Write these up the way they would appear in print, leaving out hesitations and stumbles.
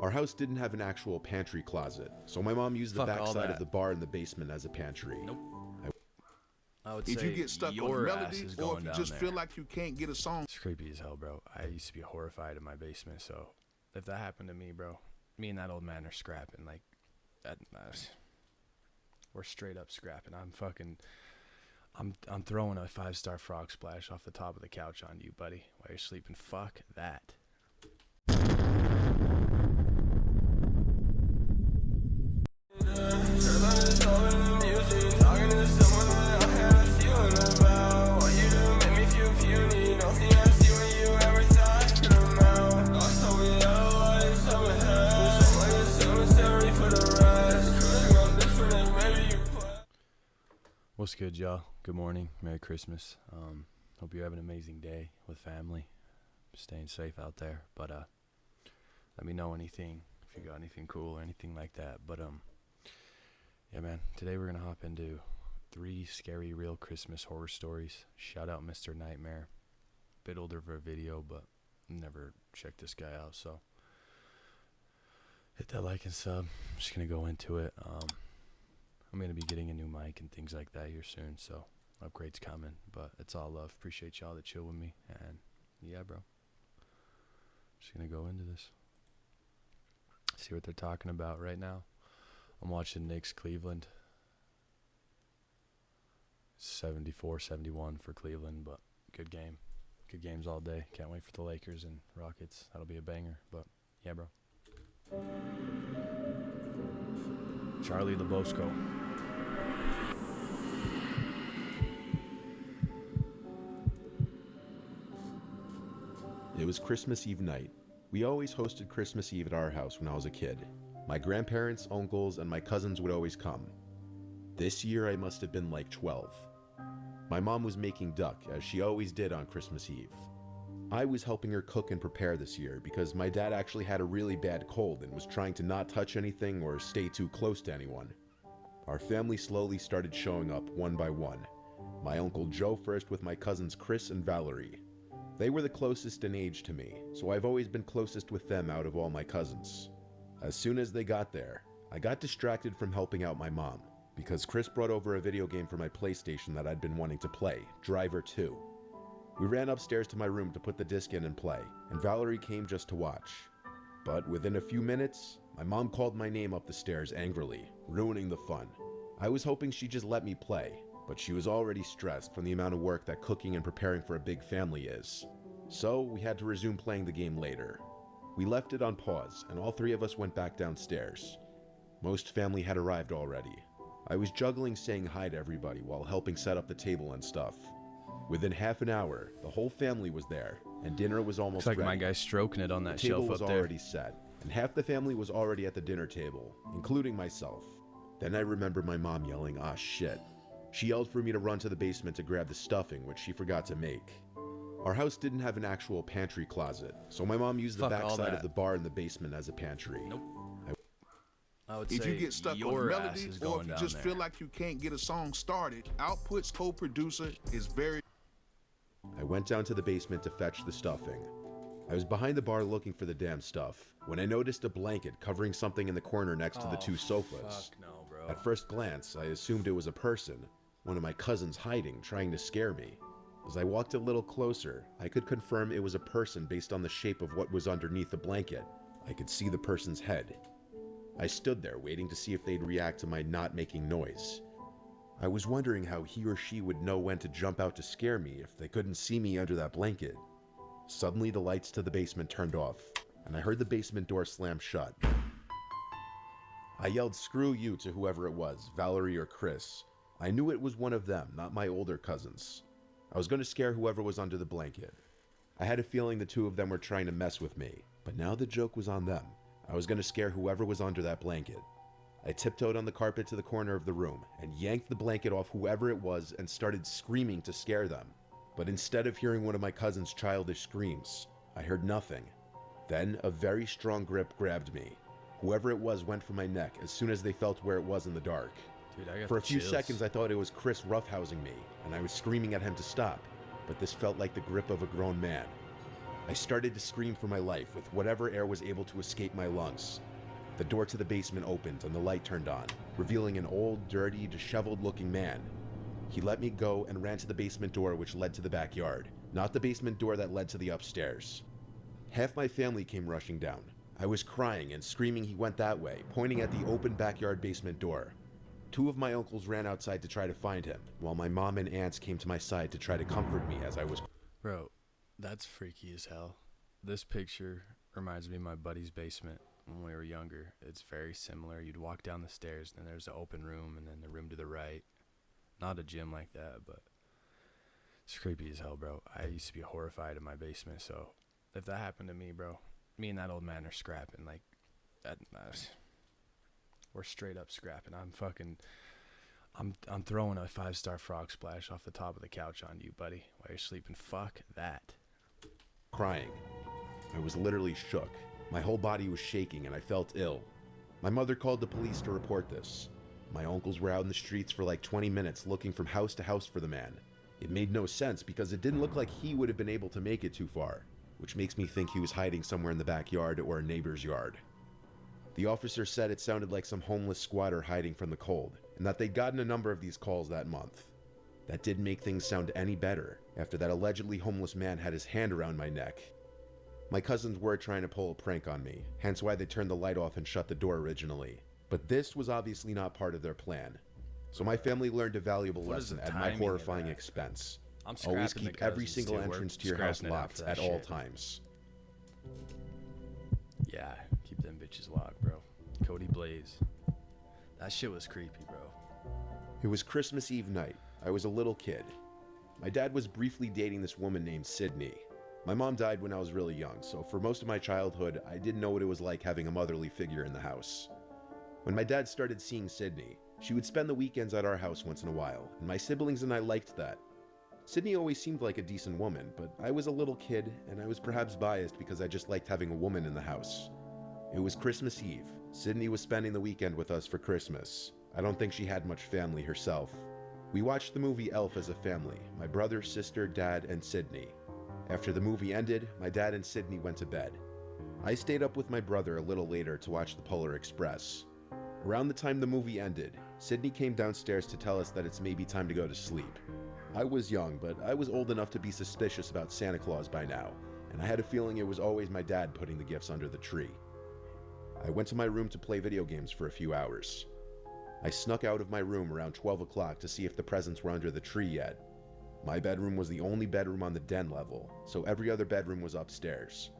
Our house didn't have an actual pantry closet, so my mom used the backside of the bar in the basement as a pantry. Nope. I would If say you get stuck on your the ass melody, is or going if you down just there. feel like you can't get a song. It's creepy as hell, bro. I used to be horrified in my basement, so if that happened to me, bro, me and that old man are scrapping. Like, we're straight up scrapping. I'm throwing a 5-star frog splash off the top of the couch on you, buddy, while you're sleeping. Fuck that. What's good, y'all? Good morning. Merry Christmas. Hope you're having an amazing day with family. Staying safe out there. But let me know anything, if you got anything cool or anything like that. But yeah, man, today we're gonna hop into 3 scary real Christmas horror stories. Shout out Mr. Nightmare. Bit older of a video, but never checked this guy out, so hit that like and sub. I'm just gonna go into it. I'm going to be getting a new mic and things like that here soon, so upgrades coming, but it's all love. Appreciate y'all that chill with me, and yeah, bro. Just going to go into this. See what they're talking about right now. I'm watching Knicks Cleveland. 74-71 for Cleveland, but good game. Good games all day. Can't wait for the Lakers and Rockets. That'll be a banger, but yeah, bro. Charlie LeBosco. It was Christmas Eve night. We always hosted Christmas Eve at our house when I was a kid. My grandparents, uncles, and my cousins would always come. This year I must have been like 12. My mom was making duck, as she always did on Christmas Eve. I was helping her cook and prepare this year because my dad actually had a really bad cold and was trying to not touch anything or stay too close to anyone. Our family slowly started showing up one by one. My Uncle Joe first, with my cousins Chris and Valerie. They were the closest in age to me, so I've always been closest with them out of all my cousins. As soon as they got there, I got distracted from helping out my mom, because Chris brought over a video game for my PlayStation that I'd been wanting to play, Driver 2. We ran upstairs to my room to put the disc in and play, and Valerie came just to watch. But within a few minutes, my mom called my name up the stairs angrily, ruining the fun. I was hoping she'd just let me play, but she was already stressed from the amount of work that cooking and preparing for a big family is. So we had to resume playing the game later. We left it on pause, and all 3 of us went back downstairs. Most family had arrived already. I was juggling saying hi to everybody while helping set up the table and stuff. Within half an hour, the whole family was there, and dinner was almost Looks like ready. my guy's stroking it on that The table shelf was up there. already set, and half the family was already at the dinner table, including myself. Then I remembered my mom yelling, "Ah, shit." She yelled for me to run to the basement to grab the stuffing, which she forgot to make. Our house didn't have an actual pantry closet, so my mom used the backside of the bar in the basement as a pantry. Nope. I would If say you get stuck on the your ass melody, is or going if you down just there. feel like you can't get a song started, Output's co-producer is very... I went down to the basement to fetch the stuffing. I was behind the bar looking for the damn stuff, when I noticed a blanket covering something in the corner next to the 2 sofas. Fuck no, bro. At first glance, I assumed it was a person, one of my cousins hiding, trying to scare me. As I walked a little closer, I could confirm it was a person based on the shape of what was underneath the blanket. I could see the person's head. I stood there waiting to see if they'd react to my not making noise. I was wondering how he or she would know when to jump out to scare me if they couldn't see me under that blanket. Suddenly the lights to the basement turned off, and I heard the basement door slam shut. I yelled "screw you" to whoever it was, Valerie or Chris. I knew it was one of them, not my older cousins. I was going to scare whoever was under the blanket. I had a feeling the 2 of them were trying to mess with me, but now the joke was on them. I was going to scare whoever was under that blanket. I tiptoed on the carpet to the corner of the room and yanked the blanket off whoever it was and started screaming to scare them. But instead of hearing one of my cousin's childish screams, I heard nothing. Then a very strong grip grabbed me. Whoever it was went for my neck as soon as they felt where it was in the dark. Dude, I got For a the few chills. seconds I thought it was Chris roughhousing me, and I was screaming at him to stop, but this felt like the grip of a grown man. I started to scream for my life with whatever air was able to escape my lungs. The door to the basement opened and the light turned on, revealing an old, dirty, disheveled-looking man. He let me go and ran to the basement door which led to the backyard, not the basement door that led to the upstairs. Half my family came rushing down. I was crying and screaming he went that way, pointing at the open backyard basement door. Two of my uncles ran outside to try to find him, while my mom and aunts came to my side to try to comfort me as I was... Bro, that's freaky as hell. This picture reminds me of my buddy's basement when we were younger. It's very similar. You'd walk down the stairs, and then there's an open room, and then the room to the right. Not a gym like that, but it's creepy as hell, bro. I used to be horrified in my basement, so if that happened to me, bro, me and that old man are scrapping. Like, we're straight up scrapping. I'm throwing a 5-star frog splash off the top of the couch on you, buddy, while you're sleeping. Fuck that. Crying. I was literally shook. My whole body was shaking and I felt ill. My mother called the police to report this. My uncles were out in the streets for like 20 minutes looking from house to house for the man. It made no sense because it didn't look like he would have been able to make it too far, which makes me think he was hiding somewhere in the backyard or a neighbor's yard. The officer said it sounded like some homeless squatter hiding from the cold, and that they'd gotten a number of these calls that month. That didn't make things sound any better after that allegedly homeless man had his hand around my neck. My cousins were trying to pull a prank on me, hence why they turned the light off and shut the door originally. But this was obviously not part of their plan. So my family learned a valuable lesson at my horrifying expense. Always keep every single entrance to your house locked at all times. Yeah, keep them bitches locked, bro. Cody Blaze. That shit was creepy, bro. It was Christmas Eve night. I was a little kid. My dad was briefly dating this woman named Sydney. My mom died when I was really young, so for most of my childhood, I didn't know what it was like having a motherly figure in the house. When my dad started seeing Sydney, she would spend the weekends at our house once in a while, and my siblings and I liked that. Sydney always seemed like a decent woman, but I was a little kid, and I was perhaps biased because I just liked having a woman in the house. It was Christmas Eve. Sydney was spending the weekend with us for Christmas. I don't think she had much family herself. We watched the movie Elf as a family, my brother, sister, dad, and Sydney. After the movie ended, my dad and Sydney went to bed. I stayed up with my brother a little later to watch the Polar Express. Around the time the movie ended, Sydney came downstairs to tell us that it's maybe time to go to sleep. I was young, but I was old enough to be suspicious about Santa Claus by now, and I had a feeling it was always my dad putting the gifts under the tree. I went to my room to play video games for a few hours. I snuck out of my room around 12 o'clock to see if the presents were under the tree yet. My bedroom was the only bedroom on the den level, so every other bedroom was upstairs.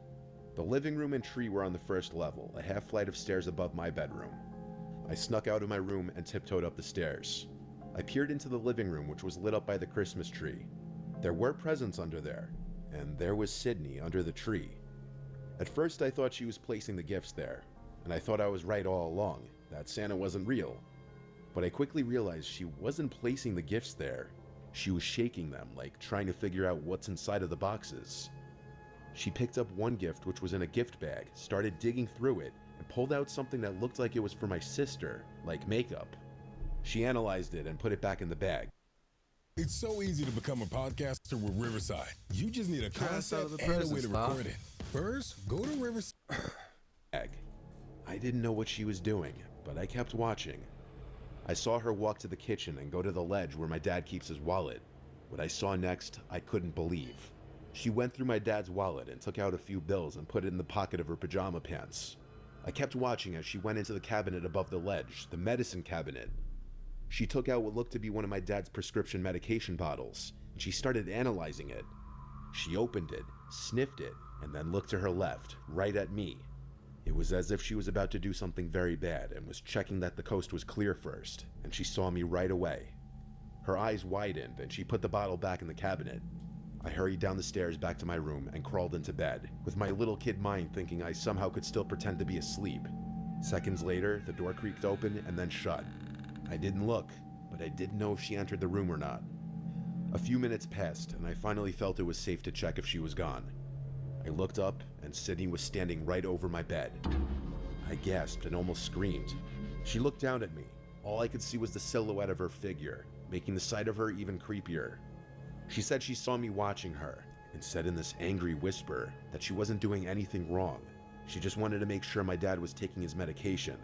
The living room and tree were on the first level, a half flight of stairs above my bedroom. I snuck out of my room and tiptoed up the stairs. I peered into the living room, which was lit up by the Christmas tree. There were presents under there, and there was Sydney under the tree. At first I thought she was placing the gifts there, and I thought I was right all along, that Santa wasn't real. But I quickly realized she wasn't placing the gifts there. She was shaking them, like trying to figure out what's inside of the boxes. She picked up one gift which was in a gift bag, started digging through it, and pulled out something that looked like it was for my sister, like makeup. She analyzed it and put it back in the bag. It's so easy to become a podcaster with Riverside. You just need a concept and a way to record it. First, go to Riverside. I didn't know what she was doing, but I kept watching. I saw her walk to the kitchen and go to the ledge where my dad keeps his wallet. What I saw next, I couldn't believe. She went through my dad's wallet and took out a few bills and put it in the pocket of her pajama pants. I kept watching as she went into the cabinet above the ledge, the medicine cabinet. She took out what looked to be one of my dad's prescription medication bottles, and she started analyzing it. She opened it, sniffed it, and then looked to her left, right at me. It was as if she was about to do something very bad and was checking that the coast was clear first, and she saw me right away. Her eyes widened and she put the bottle back in the cabinet. I hurried down the stairs back to my room and crawled into bed, with my little kid mind thinking I somehow could still pretend to be asleep. Seconds later, the door creaked open and then shut. I didn't look, but I didn't know if she entered the room or not. A few minutes passed and I finally felt it was safe to check if she was gone. I looked up and Sydney was standing right over my bed. I gasped and almost screamed. She looked down at me. All I could see was the silhouette of her figure, making the sight of her even creepier. She said she saw me watching her, and said in this angry whisper that she wasn't doing anything wrong. She just wanted to make sure my dad was taking his medication.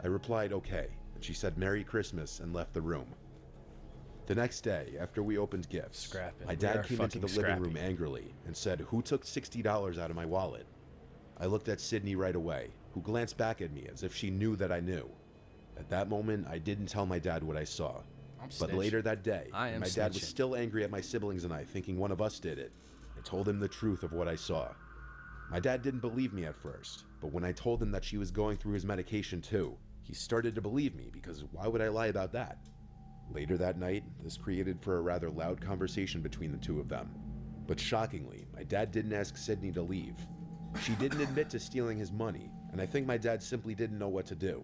I replied okay, and she said Merry Christmas and left the room. The next day, after we opened gifts, my dad came into the living room angrily and said, "Who took $60 out of my wallet?" I looked at Sydney right away, who glanced back at me as if she knew that I knew. At that moment, I didn't tell my dad what I saw. But later that day, when my dad was still angry at my siblings and I, thinking one of us did it, I told him the truth of what I saw. My dad didn't believe me at first, but when I told him that she was going through his medication too, he started to believe me, because why would I lie about that? Later that night, this created for a rather loud conversation between the two of them. But shockingly, my dad didn't ask Sydney to leave. She didn't admit to stealing his money, and I think my dad simply didn't know what to do.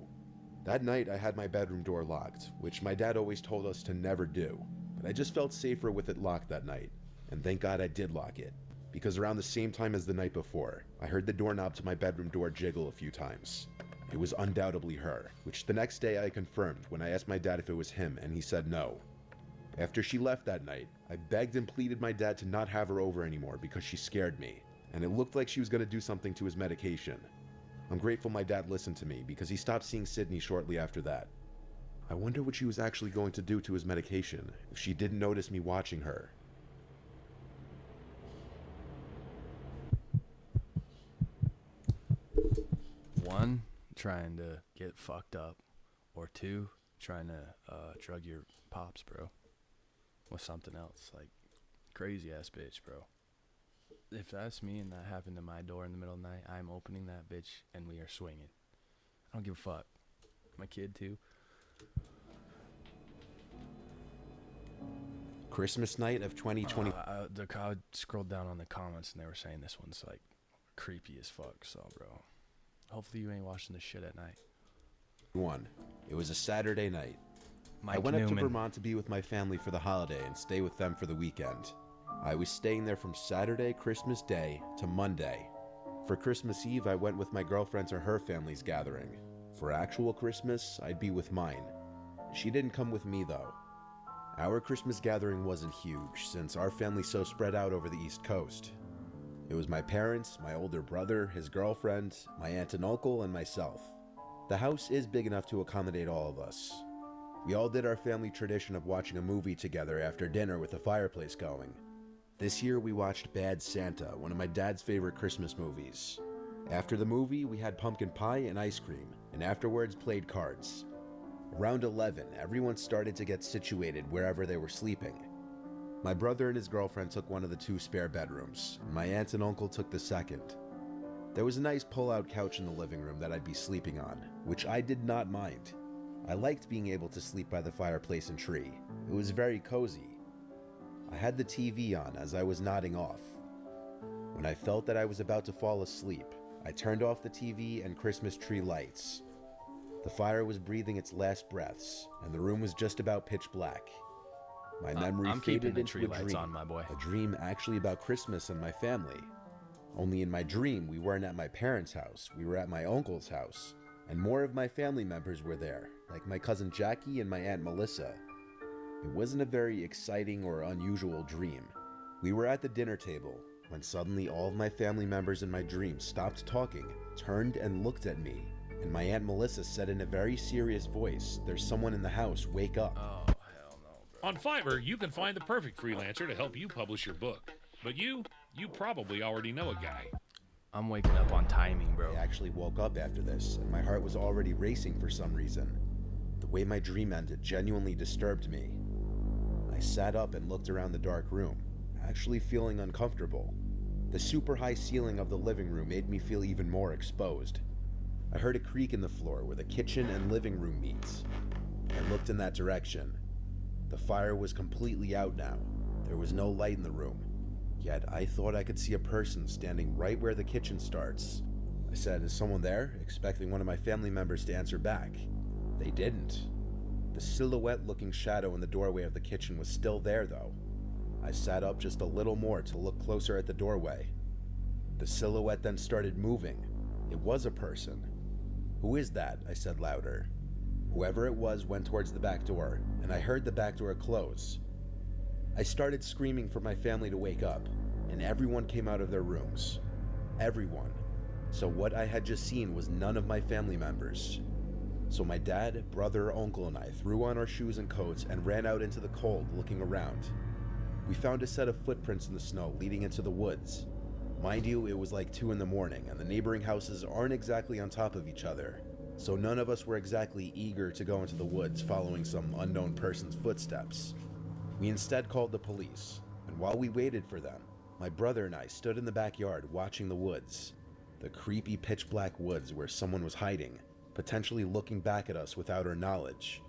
That night, I had my bedroom door locked, which my dad always told us to never do, but I just felt safer with it locked that night, and thank God I did lock it, because around the same time as the night before, I heard the doorknob to my bedroom door jiggle a few times. It was undoubtedly her, which the next day I confirmed when I asked my dad if it was him, and he said no. After she left that night, I begged and pleaded my dad to not have her over anymore because she scared me, and it looked like she was going to do something to his medication. I'm grateful my dad listened to me because he stopped seeing Sydney shortly after that. I wonder what she was actually going to do to his medication if she didn't notice me watching her. One, trying to get fucked up, or two, trying to drug your pops, bro, with something else, like crazy ass bitch, bro. If that's me and that happened to my door in the middle of the night, I'm opening that bitch and we are swinging. I don't give a fuck. My kid too. Christmas night of 2020. I scrolled down on the comments and they were saying this one's like creepy as fuck. So, bro, hopefully you ain't watching this shit at night. It was a Saturday night. Mike I went up to Newman. Vermont to be with my family for the holiday and stay with them for the weekend. I was staying there from Saturday, Christmas Day, to Monday. For Christmas Eve, I went with my girlfriend's or her family's gathering. For actual Christmas, I'd be with mine. She didn't come with me, though. Our Christmas gathering wasn't huge, since our family's so spread out over the East Coast. It was my parents, my older brother, his girlfriend, my aunt and uncle, and myself. The house is big enough to accommodate all of us. We all did our family tradition of watching a movie together after dinner with the fireplace going. This year we watched Bad Santa, one of my dad's favorite Christmas movies. After the movie, we had pumpkin pie and ice cream, and afterwards played cards. Around 11, everyone started to get situated wherever they were sleeping. My brother and his girlfriend took one of the two spare bedrooms, and my aunt and uncle took the second. There was a nice pull-out couch in the living room that I'd be sleeping on, which I did not mind. I liked being able to sleep by the fireplace and tree. It was very cozy. I had the TV on as I was nodding off. When I felt that I was about to fall asleep, I turned off the TV and Christmas tree lights. The fire was breathing its last breaths, and the room was just about pitch black. My memory faded into a dream, on, my boy. a dream actually about Christmas and my family. Only in my dream, we weren't at my parents' house, we were at my uncle's house, and more of my family members were there, like my cousin Jackie and my aunt Melissa. It wasn't a very exciting or unusual dream. We were at the dinner table, when suddenly all of my family members in my dream stopped talking, turned and looked at me, and my Aunt Melissa said in a very serious voice, "There's someone in the house, wake up." Oh, hell no, bro. On Fiverr, you can find the perfect freelancer to help you publish your book. But you probably already know a guy. I'm waking up on timing, bro. I actually woke up after this, and my heart was already racing for some reason. The way my dream ended genuinely disturbed me. I sat up and looked around the dark room, actually feeling uncomfortable. The super high ceiling of the living room made me feel even more exposed. I heard a creak in the floor where the kitchen and living room meets. I looked in that direction. The fire was completely out now. There was no light in the room. Yet I thought I could see a person standing right where the kitchen starts. I said, "Is someone there?" expecting one of my family members to answer back. They didn't. The silhouette-looking shadow in the doorway of the kitchen was still there, though. I sat up just a little more to look closer at the doorway. The silhouette then started moving. It was a person. "Who is that?" I said louder. Whoever it was went towards the back door, and I heard the back door close. I started screaming for my family to wake up, and everyone came out of their rooms. Everyone. So what I had just seen was none of my family members. So my dad, brother, uncle, and I threw on our shoes and coats and ran out into the cold looking around. We found a set of footprints in the snow leading into the woods. Mind you, it was like 2 in the morning and the neighboring houses aren't exactly on top of each other. So none of us were exactly eager to go into the woods following some unknown person's footsteps. We instead called the police, and while we waited for them, my brother and I stood in the backyard watching the woods. The creepy pitch black woods where someone was hiding, potentially looking back at us without our knowledge.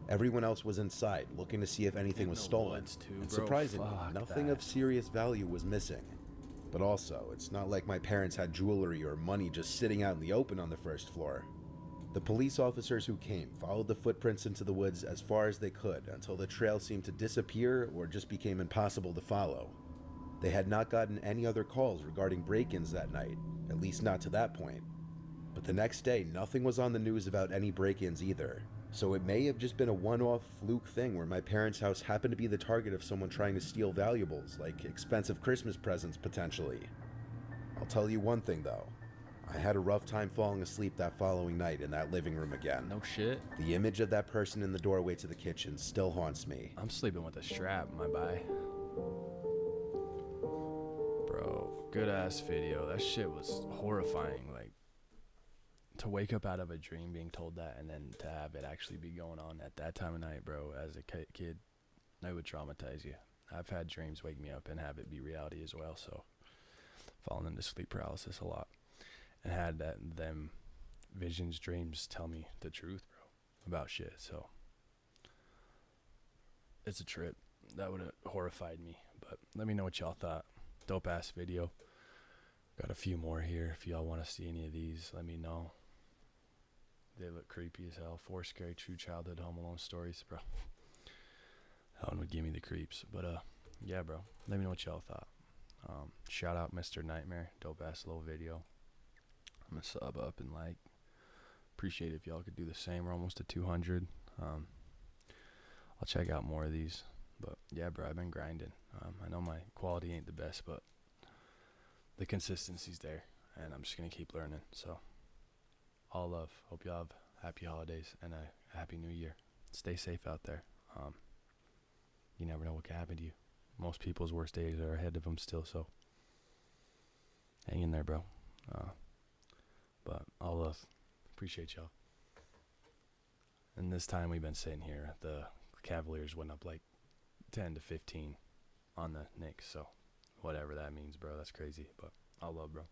Everyone else was inside looking to see if anything was stolen, and surprisingly, nothing of serious value was missing. But also, it's not like my parents had jewelry or money just sitting out in the open on the first floor. The police officers who came followed the footprints into the woods as far as they could until the trail seemed to disappear or just became impossible to follow. They had not gotten any other calls regarding break-ins that night, at least not to that point. But the next day, nothing was on the news about any break-ins either. So it may have just been a one-off fluke thing where my parents' house happened to be the target of someone trying to steal valuables, like expensive Christmas presents potentially. I'll tell you one thing though. I had a rough time falling asleep that following night in that living room again. No shit. The image of that person in the doorway to the kitchen still haunts me. I'm sleeping with a strap, my bye. Bro, good ass video. That shit was horrifying. Like, to wake up out of a dream being told that and then to have it actually be going on at that time of night, bro, as a kid, that would traumatize you. I've had dreams wake me up and have it be reality as well, so falling into sleep paralysis a lot. And had them visions, dreams tell me the truth, bro, about shit. So it's a trip. That would have horrified me. But let me know what y'all thought. Dope ass video. Got a few more here. If y'all want to see any of these, let me know. They look creepy as hell. 4 scary true childhood Home Alone stories, bro. That one would give me the creeps. But yeah, bro. Let me know what y'all thought. Shout out Mr. Nightmare. Dope ass little video. I'm gonna sub up and like. Appreciate it if y'all could do the same. We're almost at 200. I'll check out more of these. But yeah, bro, I've been grinding. I know my quality ain't the best, but the consistency's there, and I'm just gonna keep learning. So, all love. Hope y'all have happy holidays and a happy new year. Stay safe out there. You never know what can happen to you. Most people's worst days are ahead of them still, so hang in there, bro. But all love. Appreciate y'all. And this time we've been sitting here, the Cavaliers went up like 10 to 15 on the Knicks, so whatever that means, bro. That's crazy, but all love, bro.